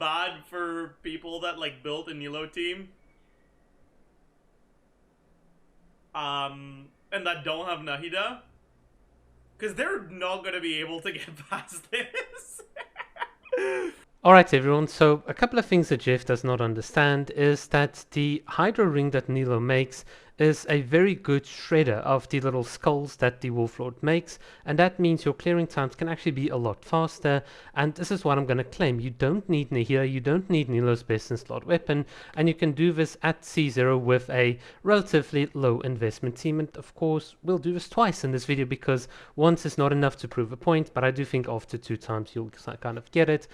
bad for people that like built a Nilou team. And that don't have Nahida. Because they're not gonna be able to get past this. Alright everyone, so a couple of things that Jeff does not understand is that the Hydro Ring that Nilou makes is a very good shredder of the little skulls that the Wolflord makes, and that means your clearing times can actually be a lot faster, and this is what I'm going to claim. You don't need Nahida, you don't need Nilou's best in slot weapon, and you can do this at C0 with a relatively low investment team, and of course we'll do this twice in this video because once is not enough to prove a point, but I do think after 2 times you'll kind of get it.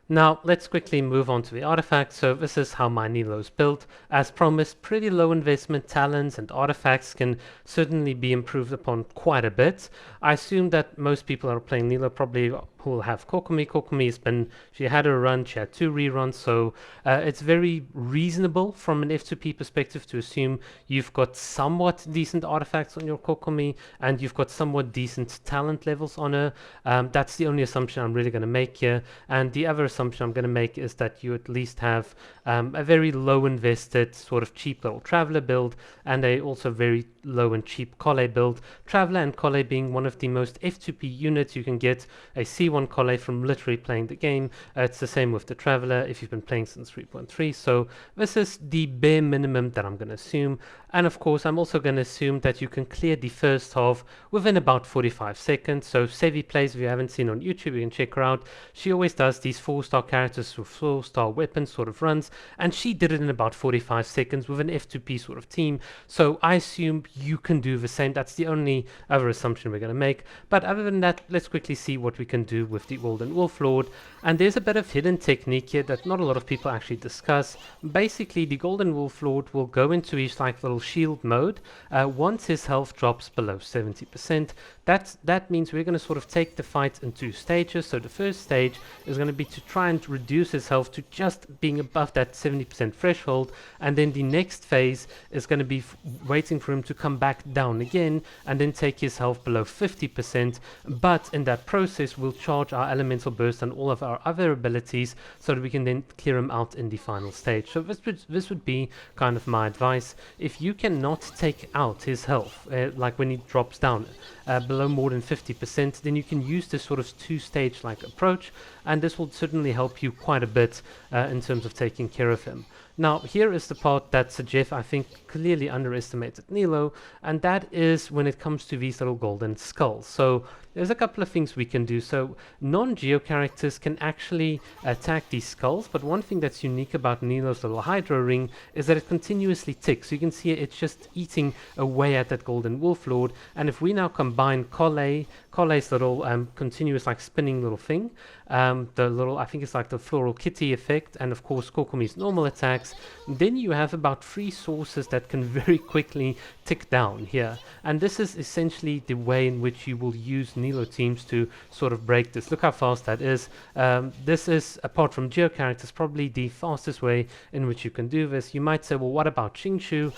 Now let's quickly move on to the artifacts. So this is how my Nilou is built. As promised, pretty low investment talents and artifacts can certainly be improved upon quite a bit. I assume that most people are playing Nilou probably who will have Kokomi. Kokomi has been, she had a run, she had 2 reruns, so it's very reasonable from an F2P perspective to assume you've got somewhat decent artifacts on your Kokomi and you've got somewhat decent talent levels on her. That's the only assumption I'm really going to make here, and the other assumption I'm going to make is that you at least have a very low invested sort of cheap little Traveler build and a also very low and cheap Collei build. Traveler and Collei being one of the most F2P units. You can get a C1 Collei from literally playing the game. It's the same with the Traveler if you've been playing since 3.3. So this is the bare minimum that I'm going to assume. And of course I'm also going to assume that you can clear the first half within about 45 seconds. So Sevi plays, if you haven't seen on YouTube, you can check her out. She always does these 4-star characters with 4-star weapons sort of runs, and she did it in about 45 seconds with an F2P sort of team. So I assume you can do the same. That's the only other assumption we're going to make. But other than that, let's quickly see what we can do with the Golden Wolflord. And there's a bit of hidden technique here that not a lot of people actually discuss. Basically, the Golden Wolflord will go into his like little shield mode once his health drops below 70%. That means we're going to sort of take the fight in 2 stages. So the first stage is going to be to try and reduce his health to just being above that 70% threshold, and then the next phase is going to be waiting for him to come back down again and then take his health below 50%. But in that process we'll charge our elemental burst and all of our other abilities so that we can then clear him out in the final stage. So this would be kind of my advice. If you cannot take out his health like when he drops down below more than 50%, then you can use this sort of 2-stage like approach, and this will certainly help you quite a bit in terms of taking care of him. Now here is the part that Zajef I think clearly underestimated Nilou, and that is when it comes to these little golden skulls. So there's a couple of things we can do. So non-geo characters can actually attack these skulls, but one thing that's unique about Nilou's little Hydro Ring is that it continuously ticks. So you can see it's just eating away at that Golden Wolflord, and if we now combine Collei's little continuous like spinning little thing, the little, I think it's like the Floral Kitty effect, and of course Kokomi's normal attacks, then you have about 3 sources that can very quickly tick down here. And this is essentially the way in which you will use Nilou teams to sort of break this. Look how fast that is. This is, apart from geo characters, probably the fastest way in which you can do this. You might say, well, what about Qingshu?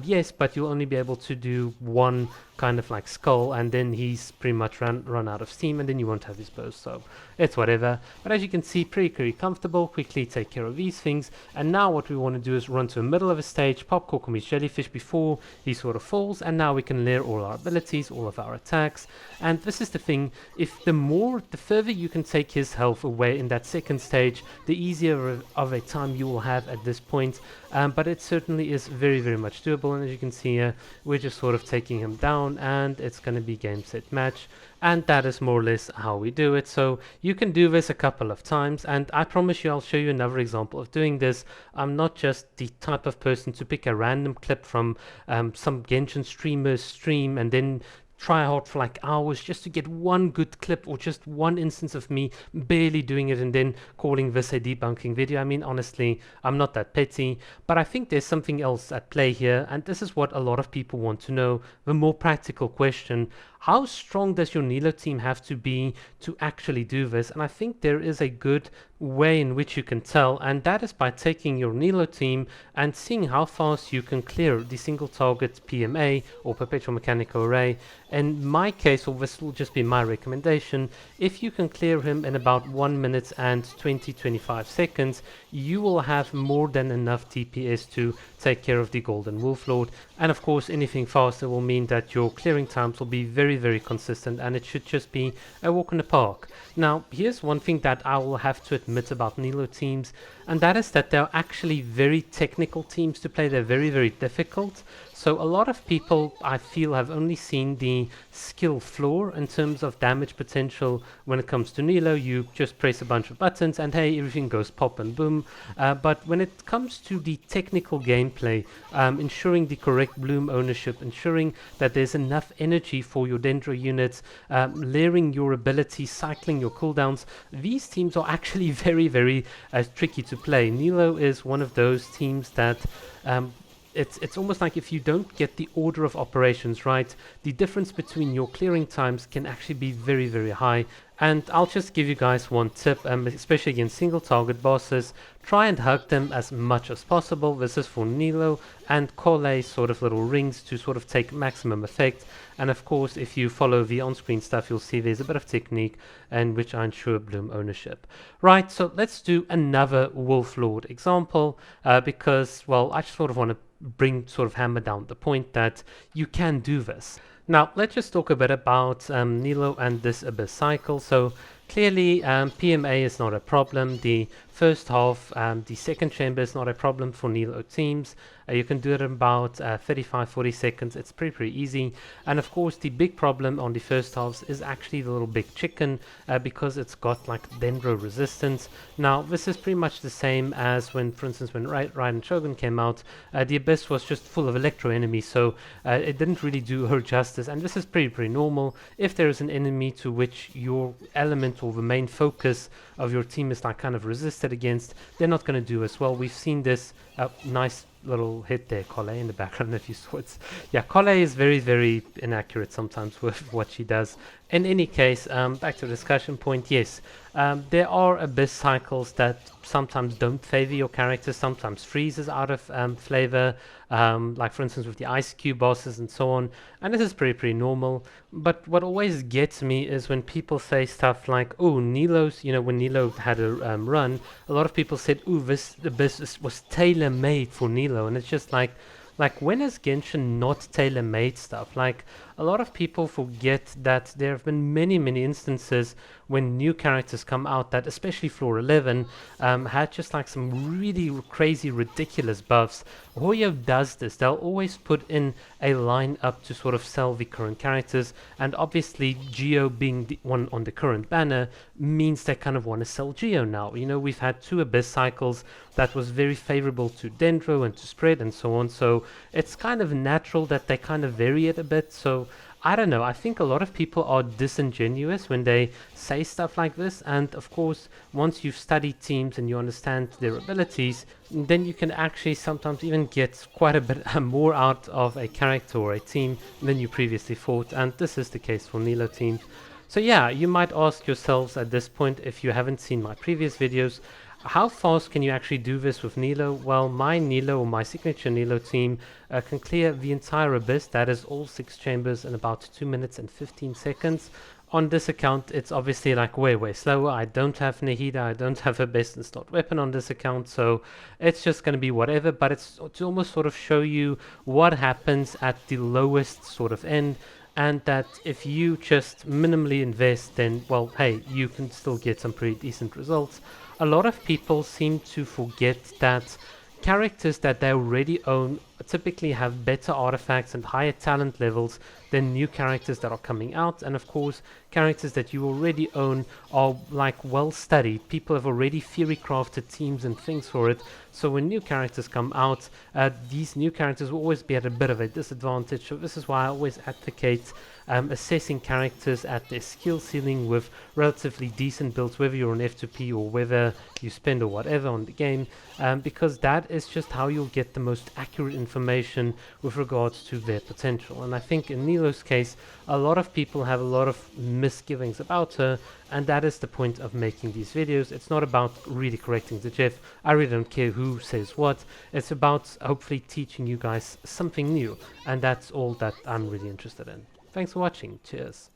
Yes, but you'll only be able to do one kind of like skull, and then he's pretty much run out of steam, and then you won't have his bows, so it's whatever. But as you can see, pretty comfortable. Quickly take care of these things, and now what we want to do is run to the middle of a stage, pop Kokomi's jellyfish before he sort of falls, and now we can layer all our abilities, all of our attacks. And this is the thing, if the further you can take his health away in that second stage, the easier of a time you will have at this point. But it certainly is very much doable, and as you can see here, we're just sort of taking him down, and it's going to be game set match. And that is more or less how we do it. So you can do this a couple of times, and I promise you I'll show you another example of doing this. I'm not just the type of person to pick a random clip from some Genshin streamer's stream and then try hard for like hours just to get one good clip or just one instance of me barely doing it and then calling this a debunking video. I mean, honestly, I'm not that petty, but I think there's something else at play here, and this is what a lot of people want to know, the more practical question. How strong does your Nilou team have to be to actually do this? And I think there is a good way in which you can tell, and that is by taking your Nilou team and seeing how fast you can clear the single target PMA or perpetual mechanical array In my case, or this will just be my recommendation, if you can clear him in about 1 minute and 20-25 seconds, you will have more than enough DPS to take care of the Golden Wolflord. And of course, anything faster will mean that your clearing times will be very, very consistent, and it should just be a walk in the park. Now, here's one thing that I will have to admit about Nilou teams, and that is that they're actually very technical teams to play. They're very, very difficult. So a lot of people, I feel, have only seen the skill floor in terms of damage potential. When it comes to Nilou, you just press a bunch of buttons and hey, everything goes pop and boom. But when it comes to the technical gameplay, ensuring the correct bloom ownership, ensuring that there's enough energy for your dendro units, layering your abilities, cycling your cooldowns, these teams are actually very, very tricky to play. Nilou is one of those teams that it's almost like if you don't get the order of operations right, the difference between your clearing times can actually be very, very high. And I'll just give you guys one tip, especially against single target bosses. Try and hug them as much as possible. This is for Nilou and Collei sort of little rings to sort of take maximum effect. And of course, if you follow the on-screen stuff, you'll see there's a bit of technique and which I ensure bloom ownership. Right, so let's do another Wolflord example because, well, I just sort of want to hammer down the point that you can do this. Now, let's just talk a bit about Nilou and this BiS cycle. So clearly, PMA is not a problem. The first half, the second chamber is not a problem for Nilou teams. You can do it in about 35-40 seconds. It's pretty easy. And of course, the big problem on the first halves is actually the little big chicken because it's got like dendro resistance. Now, this is pretty much the same as when, for instance, when Raiden Shogun came out, the BiS was just full of electro enemies, so it didn't really do her justice. And this is pretty normal. If there is an enemy to which your element or the main focus of your team is like kind of resisted against, they're not going to do as well. We've seen this nice little hit there, Collei, in the background, if you saw it. Yeah, Collei is very inaccurate sometimes with what she does. In any case, back to the discussion point, yes, there are BiS cycles that sometimes don't favor your character, sometimes freezes out of flavor, like for instance with the Ice Cube bosses and so on, and this is pretty normal. But what always gets me is when people say stuff like, oh, Nilou's, when Nilou had a run, a lot of people said, oh, the BiS was tailor-made for Nilou, and it's just like when has Genshin not tailor-made stuff? Like, a lot of people forget that there have been many instances when new characters come out that, especially Floor 11, had just like some really crazy, ridiculous buffs. Hoyo does this. They'll always put in a line up to sort of sell the current characters, and obviously Geo being the one on the current banner means they kind of want to sell Geo now. We've had 2 BiS cycles that was very favorable to Dendro and to Spread and so on, so it's kind of natural that they kind of vary it a bit. So I don't know, I think a lot of people are disingenuous when they say stuff like this, and of course once you've studied teams and you understand their abilities, then you can actually sometimes even get quite a bit more out of a character or a team than you previously thought, and this is the case for Nilou teams. So yeah, you might ask yourselves at this point, if you haven't seen my previous videos, how fast can you actually do this with Nilou? Well, my Nilou, or my signature Nilou team, can clear the entire BiS, that is all 6 chambers, in about 2 minutes and 15 seconds. On this account, it's obviously like way slower. I don't have Nahida, I don't have a best installed weapon on this account, so it's just going to be whatever, but it's to almost sort of show you what happens at the lowest sort of end, and that if you just minimally invest, then, well, hey, you can still get some pretty decent results. A lot of people seem to forget that characters that they already own typically have better artifacts and higher talent levels than new characters that are coming out, and of course characters that you already own are like well studied. People have already theory crafted teams and things for it, so when new characters come out, these new characters will always be at a bit of a disadvantage. So this is why I always advocate assessing characters at their skill ceiling with relatively decent builds, whether you're on F2P or whether you spend or whatever on the game, because that is just how you'll get the most accurate information with regards to their potential. And I think in Nilou's case, a lot of people have a lot of misgivings about her, and that is the point of making these videos. It's not about really correcting Zajef. I really don't care who says what. It's about hopefully teaching you guys something new, and that's all that I'm really interested in. Thanks for watching. Cheers.